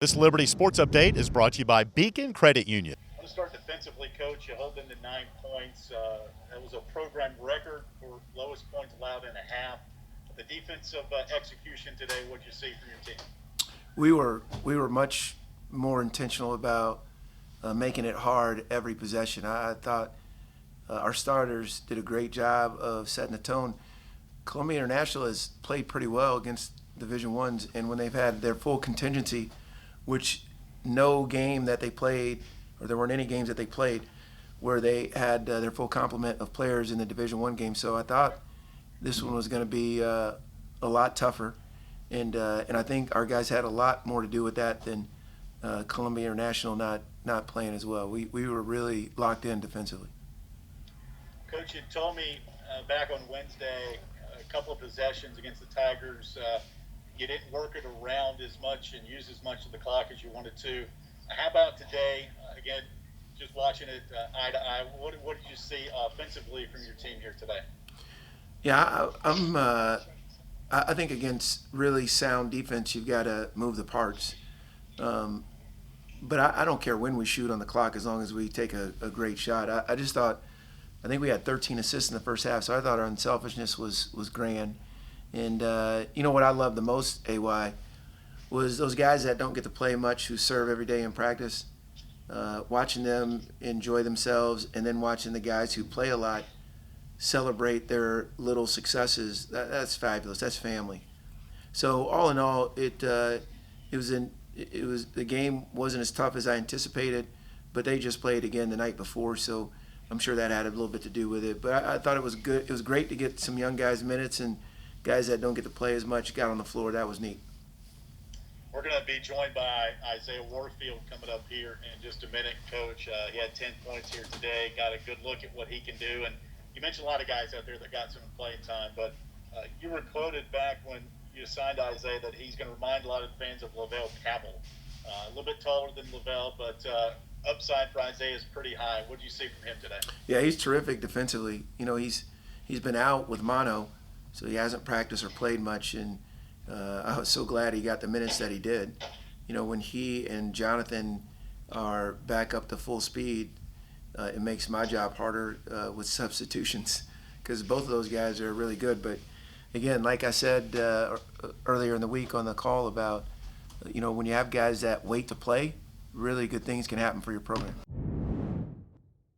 This Liberty Sports Update is brought to you by Beacon Credit Union. I'm going to start defensively, Coach. You hold them to 9 points. That was a program record for lowest points allowed in a half. The defensive execution today, what did you see from your team? We were much more intentional about making it hard every possession. I thought our starters did a great job of setting the tone. Columbia International has played pretty well against Division Ones, and when they've had their full contingency, which no game that they played, or there weren't any games that they played, where they had their full complement of players in the Division One game. So I thought this one was going to be a lot tougher, and I think our guys had a lot more to do with that than Columbia International not playing as well. We were really locked in defensively. Coach, you told me back on Wednesday a couple of possessions against the Tigers. You didn't work it around as much and use as much of the clock as you wanted to. How about today? Again, just watching it eye to eye, what did you see offensively from your team here today? Yeah, I think against really sound defense, you've got to move the parts. But I don't care when we shoot on the clock as long as we take a great shot. I just thought, I think we had 13 assists in the first half, so I thought our unselfishness was grand. And you know what I love the most, AY, was those guys that don't get to play much who serve every day in practice, watching them enjoy themselves, and then watching the guys who play a lot celebrate their little successes. That's fabulous. That's family. So all in all, the game wasn't as tough as I anticipated, but they just played again the night before, so I'm sure that had a little bit to do with it. But I thought it was good. It was great to get some young guys minutes, and guys that don't get to play as much got on the floor. That was neat. We're going to be joined by Isaiah Warfield coming up here in just a minute, Coach. He had 10 points here today, got a good look at what he can do. And you mentioned a lot of guys out there that got some playing time, but you were quoted back when you signed Isaiah that he's going to remind a lot of fans of Lavelle Cabell. A little bit taller than Lavelle, but upside for Isaiah is pretty high. What did you see from him today? Yeah, he's terrific defensively. You know, he's been out with mono, so he hasn't practiced or played much, and I was so glad he got the minutes that he did. You know, when he and Jonathan are back up to full speed, it makes my job harder with substitutions because both of those guys are really good. But again, like I said earlier in the week on the call about, you know, when you have guys that wait to play, really good things can happen for your program.